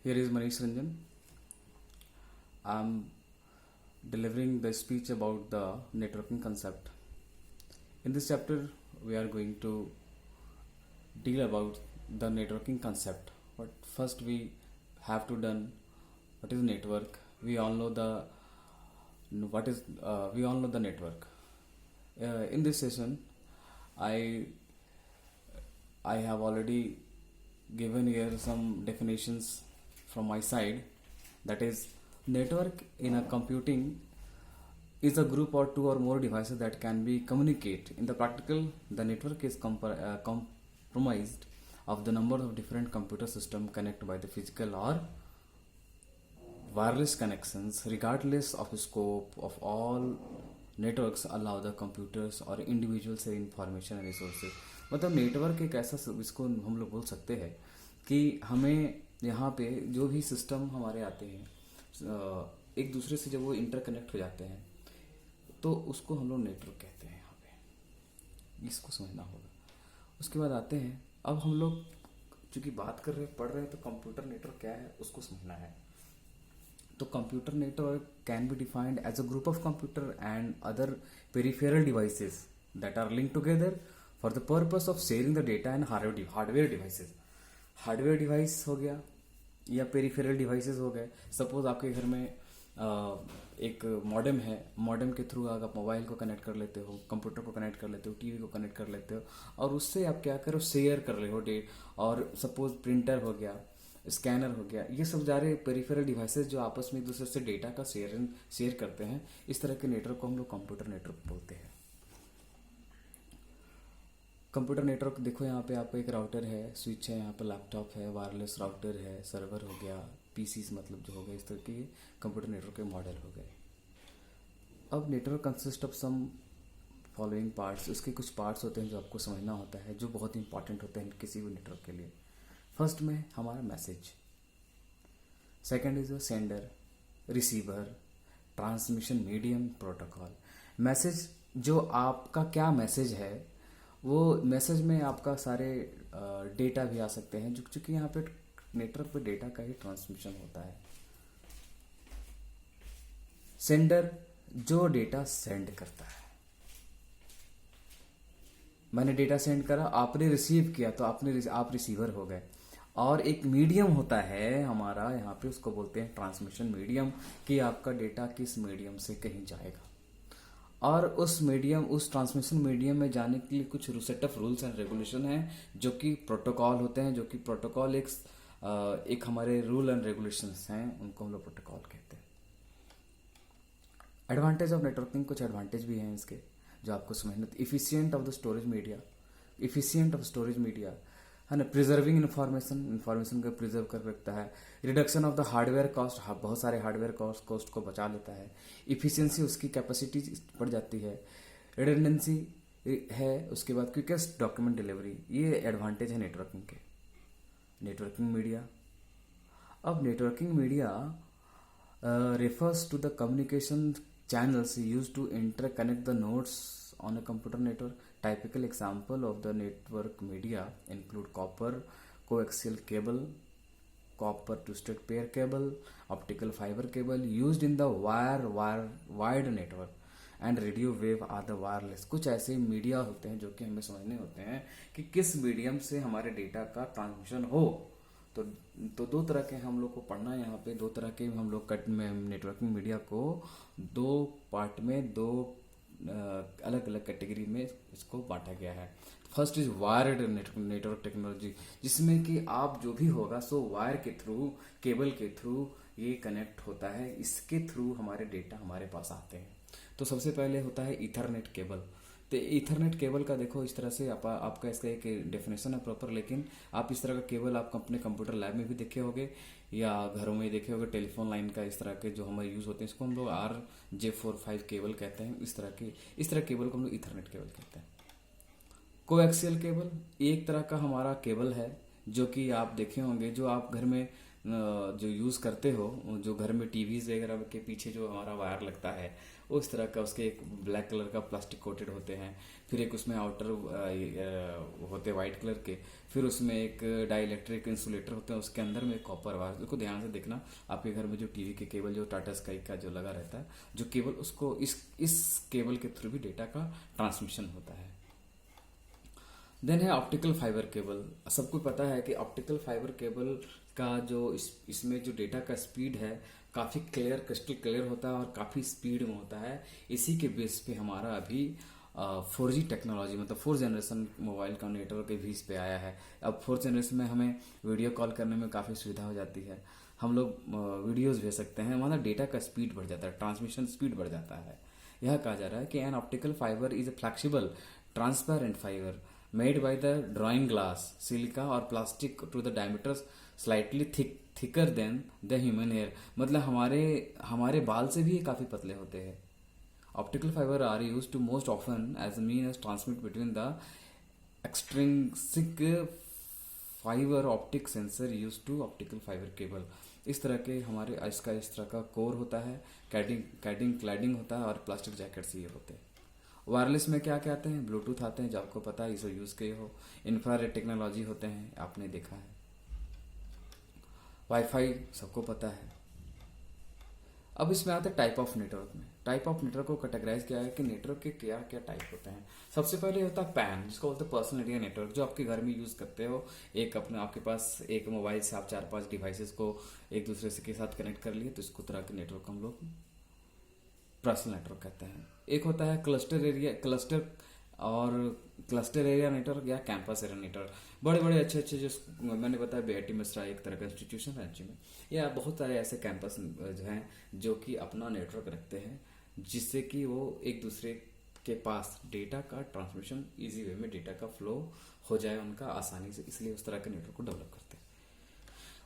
Here is Manish Ranjan. I'm delivering the speech about the networking concept. In this chapter, we are going to deal about the networking concept. But first, we have to done what is network. We all know the network. In this session, I I have already given here some definitions from my side. That is, network in a computing is a group or two or more devices that can be communicate. In the practical, the network is comprised of the number of different computer systems connected by the physical or wireless connections. Regardless of the scope of all networks allow the computers और individual से information resources. मतलब network एक ऐसा इसको हम लोग बोल सकते हैं कि हमें यहाँ पे जो भी सिस्टम हमारे आते हैं एक दूसरे से जब वो इंटरकनेक्ट हो जाते हैं तो उसको हम लोग नेटवर्क कहते हैं. यहाँ पे इसको समझना होगा. उसके बाद आते हैं, अब हम लोग चूँकि बात कर रहे हैं, पढ़ रहे हैं, तो कंप्यूटर नेटवर्क क्या है उसको समझना है. तो computer network can be defined as a group of computer and other peripheral devices that are link together for the purpose of sharing the data and hardware devices. Hardware device हो गया या peripheral devices हो गए. Suppose आपके घर में एक modem है, मॉडेम के थ्रू आप मोबाइल को कनेक्ट कर लेते हो, कंप्यूटर को कनेक्ट कर लेते हो, टीवी को कनेक्ट कर लेते हो और उससे आप क्या करो शेयर कर रहे हो डेट. और सपोज प्रिंटर हो गया, स्कैनर हो गया, ये सब जा रहे पेरिफेरल डिवाइसेस जो आपस में एक दूसरे से डेटा का शेयर करते हैं. इस तरह के नेटवर्क को हम लोग कंप्यूटर नेटवर्क बोलते हैं. कंप्यूटर नेटवर्क देखो, यहाँ पे आपका एक राउटर है, स्विच है, यहाँ पे लैपटॉप है, वायरलेस राउटर है, सर्वर हो गया, पीसीस मतलब जो हो गए, इस तरह के कंप्यूटर नेटवर्क के मॉडल हो गए. अब network consist of some following parts. उसके कुछ पार्ट्स होते हैं जो आपको समझना होता है, जो बहुत इंपॉर्टेंट होते हैं किसी भी नेटवर्क के लिए. फर्स्ट में हमारा message, second is a sender, receiver, transmission medium, protocol. Message, जो आपका क्या मैसेज है, वो मैसेज में आपका सारे डेटा भी आ सकते हैं, चूंकि यहाँ पे नेटवर्क पे डेटा का ही ट्रांसमिशन होता है. सेंडर, जो डेटा सेंड करता है. मैंने डेटा सेंड करा, आपने रिसीव किया, तो आप रिसीवर हो गए. और एक मीडियम होता है हमारा यहाँ पे, उसको बोलते हैं ट्रांसमिशन मीडियम, कि आपका डेटा किस मीडियम से कहीं जाएगा. और उस ट्रांसमिशन मीडियम में जाने के लिए कुछ set of rules and regulation हैं जो कि प्रोटोकॉल होते हैं. जो कि प्रोटोकॉल एक हमारे रूल एंड रेगुलेशंस हैं, उनको हम लोग प्रोटोकॉल कहते हैं. एडवांटेज ऑफ नेटवर्किंग, कुछ एडवांटेज भी हैं इसके जो आपको समझना. इफिशियंट ऑफ स्टोरेज मीडिया है ना. प्रिजर्विंग इंफॉर्मेशन को प्रिजर्व कर रखता है. Reduction of the hardware cost, बहुत सारे हार्डवेयर कॉस्ट को बचा लेता है. इफिशियंसी, उसकी कैपेसिटी बढ़ जाती है. रिडंडेंसी है. उसके बाद क्विकेस्ट डॉक्यूमेंट डिलीवरी. ये एडवांटेज है नेटवर्किंग के. नेटवर्किंग मीडिया, अब networking media refers to the communication channels used to interconnect the nodes on a computer network. Typical example of the network media include copper coaxial cable, copper twisted pair cable, optical fiber cable used in the wired network, and radio wave are the wireless. कुछ ऐसे media होते हैं जो कि हमें समझने होते हैं कि किस मीडियम से हमारे डेटा का ट्रांसमिशन हो. तो दो तरह के हम लोग को पढ़ना है यहाँ पे. दो तरह के हम लोग नेटवर्किंग मीडिया को दो पार्ट में, दो अलग अलग कैटेगरी में इसको बांटा गया है. First is wired network technology, जिसमें कि आप जो भी होगा सो वायर के थ्रू, केबल के थ्रू ये कनेक्ट होता है. इसके थ्रू हमारे डेटा हमारे पास आते हैं. तो सबसे पहले होता है ईथरनेट केबल. तो ईथरनेट केबल का देखो इस तरह से आपका इसका एक डेफिनेशन है प्रॉपर, लेकिन आप इस तरह का केबल आप अपने कंप्यूटर लैब में भी देखे होंगे या घरों में देखे होंगे. टेलीफोन लाइन का इस तरह के जो हमारे यूज़ होते हैं, इसको हम लोग RJ45 केबल कहते हैं. इस तरह केबल को हम लोग ईथरनेट केबल कहते हैं. कोएक्सियल केबल एक तरह का हमारा केबल है जो कि आप देखे होंगे, जो आप घर में जो यूज़ करते हो, जो घर में टीवीज वगैरह के पीछे जो हमारा वायर लगता है, उस तरह का उसके एक ब्लैक कलर का प्लास्टिक कोटेड होते हैं, फिर एक उसमें आउटर होते हैं वाइट कलर के, फिर उसमें एक डाई इलेक्ट्रिक इंसुलेटर होते हैं, उसके अंदर में एक कॉपर वायर। उसको ध्यान से देखना, आपके घर में जो टीवी के केबल जो टाटा स्काई का जो लगा रहता है, जो केबल, उसको इस केबल के थ्रू भी डेटा का ट्रांसमिशन होता है। देन है ऑप्टिकल फाइबर केबल। सबको पता है कि ऑप्टिकल फाइबर केबल का जो इसमें जो डेटा का स्पीड है काफ़ी क्लियर, क्रिस्टल क्लियर होता है और काफ़ी स्पीड में होता है। इसी के बेस पे हमारा अभी 4G टेक्नोलॉजी, मतलब 4th जनरेशन मोबाइल का नेटवर्क के बेस पे आया है। अब 4th जनरेशन में हमें वीडियो कॉल करने में काफ़ी सुविधा हो जाती है, हम लोग वीडियोज़ भेज सकते हैं, हमारा डेटा का स्पीड बढ़ जाता है, ट्रांसमिशन स्पीड बढ़ जाता है। यह कहा जा रहा है कि an optical fibre is a flexible transparent fibre made by the drawing glass, silica or plastic to the diameters slightly thicker than the human hair। मतलब हमारे बाल से भी ये काफ़ी पतले होते हैं। Optical fibre are use to most often as mean as transmit between the extrinsic fibre optic sensor use to optical fibre cable. इस तरह के हमारे इसका इस तरह का कोर होता है, क्लैडिंग होता है और प्लास्टिक जैकेट्स ये होते हैं। वायरलेस में क्या क्या आते हैं? ब्लूटूथ आते हैं, जो आपको पता है, इसे यूज़ किए हो। इंफ्रारेड टेक्नोलॉजी होते हैं, आपने देखा है। वाईफाई सबको पता है। अब इसमें आते हैं टाइप ऑफ नेटवर्क में। टाइप ऑफ नेटवर्क को कैटेगराइज किया है कि नेटवर्क के क्या क्या टाइप होते हैं। सबसे पहले होता है पैन, जिसको बोलते हैं पर्सनल एरिया नेटवर्क, जो आपके घर में यूज़ करते हो। एक अपने आपके पास एक मोबाइल से आप 4-5 डिवाइसेस को एक दूसरे से के साथ कनेक्ट कर लिए, तो इसको तरह के नेटवर्क हम लोग पर्सनल नेटवर्क कहते हैं। एक होता है क्लस्टर एरिया नेटवर्क या कैंपस एरिया नेटवर्क। बड़े बड़े अच्छे जो मैंने बताया, बीआईटी मिश्रा एक तरह का इंस्टीट्यूशन है राज्य में, या बहुत सारे ऐसे कैंपस जो हैं जो कि अपना नेटवर्क रखते हैं, जिससे कि वो एक दूसरे के पास डेटा का ट्रांसमिशन इजी वे में डेटा का फ्लो हो जाए उनका आसानी से, इसलिए उस तरह के नेटवर्क को डेवलप करते हैं।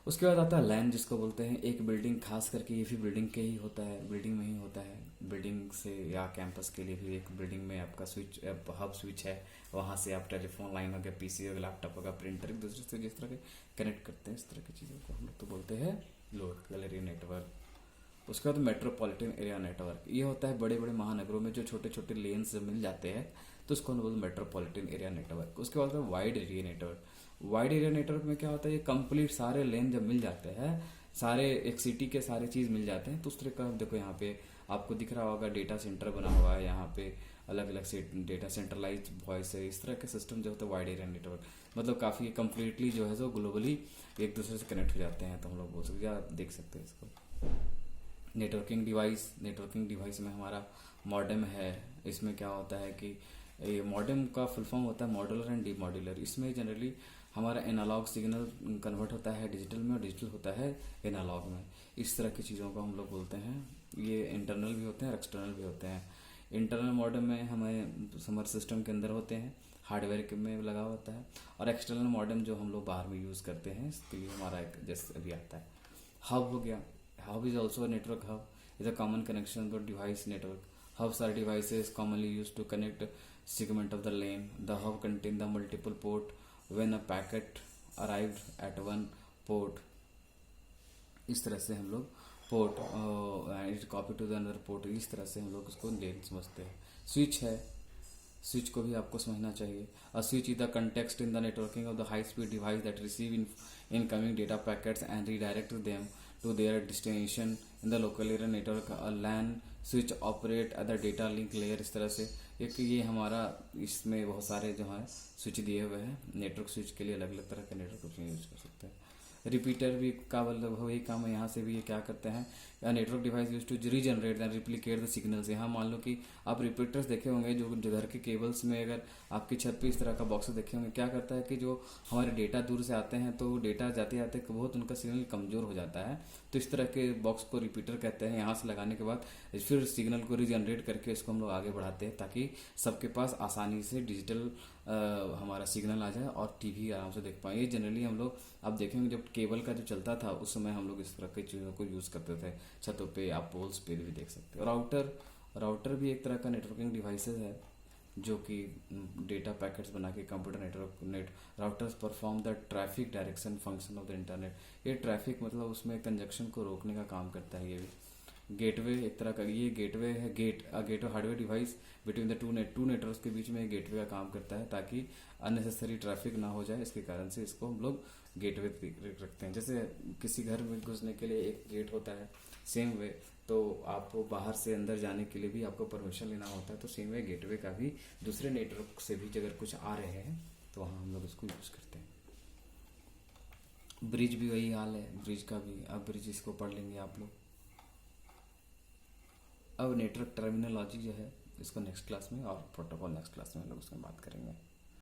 उसके बाद आता है लैन, जिसको बोलते हैं एक बिल्डिंग, खास करके ये भी बिल्डिंग के ही होता है, बिल्डिंग में ही होता है। बिल्डिंग से या कैंपस के लिए भी एक बिल्डिंग में आपका स्विच, हब स्विच है, वहाँ से आप टेलीफोन लाइन हो गया, पीसी हो गया, लैपटॉप होगा, प्रिंटर, एक दूसरे से जिस तरह के कनेक्ट करते हैं, इस तरह की चीज़ों को हम लोग तो बोलते हैं लोकल एरिया नेटवर्क। उसके बाद मेट्रोपॉलिटन एरिया नेटवर्क, ये होता है बड़े बड़े महानगरों में जो छोटे छोटे लेन्स मिल जाते हैं, तो उसको हम बोलते हैं मेट्रोपॉलिटन एरिया नेटवर्क। उसके बाद wide area network. Wide area network में क्या होता है, ये कंप्लीट सारे लेन जब मिल जाते हैं, सारे एक सिटी के सारे चीज़ मिल जाते हैं, तो उस तरह का देखो यहाँ पे आपको दिख रहा होगा डेटा सेंटर बना हुआ है, यहाँ पे अलग अलग से डेटा सेंट्रलाइज वॉइस है, इस तरह के सिस्टम जो होता है वाइड एरिया नेटवर्क। मतलब काफ़ी कंप्लीटली जो है जो ग्लोबली एक दूसरे से कनेक्ट हो जाते हैं, तो हम लोग बोल सकते हैं, आप देख सकते हैं इसको। नेटवर्किंग डिवाइस में हमारा मॉडेम है। इसमें क्या होता है कि ये मॉडेम का फुल फॉर्म होता है मॉड्यूलर एंड डीमॉड्यूलर। इसमें जनरली हमारा एनालॉग सिग्नल कन्वर्ट होता है डिजिटल में और डिजिटल होता है एनालॉग में। इस तरह की चीज़ों को हम लोग बोलते हैं। ये इंटरनल भी होते हैं और एक्सटर्नल भी होते हैं। इंटरनल मॉडेम में हमें हमारे सिस्टम के अंदर होते हैं, हार्डवेयर के में लगा होता है, और एक्सटर्नल मॉडेम जो हम लोग बाहर में यूज़ करते हैं, इसके लिए हमारा एक जैसे अभी आता है हब हो गया। Hub is also network. Hub is a common connection for device network. Hubs are devices commonly used to connect segment of the lane. The hub contain the multiple port when a packet arrived at one port. इस तरह से हम लोग port it copy to the another port, इस तरह से हम लोग उसको लेन समझते हैं। स्विच है, स्विच को भी आपको समझना चाहिए। A switch is the context in the networking of the high speed device that receive incoming data packets and redirect them to their destination in the local area network. A LAN switch operate at the data link layer। इस तरह से एक ये हमारा इसमें बहुत सारे जो है स्विच दिए हुए हैं। नेटवर्क स्विच के लिए अलग अलग तरह के नेटवर्क ऑप्शन यूज कर सकते हैं। रिपीटर भी का मतलब वही काम है, यहाँ से भी ये क्या करते हैं, network device use to regenerate than replicate the signals. यहाँ मान लो कि आप रिपीटर्स देखे होंगे जो घर के केबल्स में, अगर आपकी छत पे इस तरह का बॉक्स देखे होंगे, क्या करता है कि जो हमारे डेटा दूर से आते हैं तो डेटा जाते जाते बहुत उनका सिग्नल कमज़ोर हो जाता है, तो इस तरह के बॉक्स को रिपीटर कहते हैं। यहाँ से लगाने के बाद फिर सिग्नल को रीजनरेट करके इसको हम लोग आगे बढ़ाते हैं, ताकि सबके पास आसानी से डिजिटल हमारा सिग्नल आ जाए और टीवी आराम से देख पाए। ये जनरली हम लोग आप देखेंगे जब केबल का जो चलता था उस समय हम लोग इस तरह की चीज़ों को यूज़ करते थे। छतों पे आप पोल्स पे भी देख सकते हो। राउटर भी एक तरह का नेटवर्किंग डिवाइसेस है, जो कि डेटा पैकेट्स बना के computer net routers perform the traffic direction function of the internet. ये ट्रैफिक मतलब उसमें कंजक्शन को रोकने का काम करता है। ये भी गेटवे एक तरह का, ये गेटवे है, gateway hardware device between the two networks के बीच में गेटवे का काम करता है ताकि अननेसेसरी ट्रैफिक ना हो जाए। इसके कारण से इसको हम लोग गेटवे रखते हैं। जैसे किसी घर में घुसने के लिए एक गेट होता है, सेम वे तो आपको बाहर से अंदर जाने के लिए भी आपको परमिशन लेना होता है। तो सेम वे गेटवे का भी दूसरे नेटवर्क से भी अगर कुछ आ रहे हैं तो वहाँ हम लोग इसको यूज़ करते हैं। ब्रिज भी वही हाल है, ब्रिज का भी। अब ब्रिज इसको पढ़ लेंगे आप लोग। अब नेटवर्क टर्मिनोलॉजी जो है इसको नेक्स्ट क्लास में, और प्रोटोकॉल नेक्स्ट क्लास में हम लोग उसमें बात करेंगे।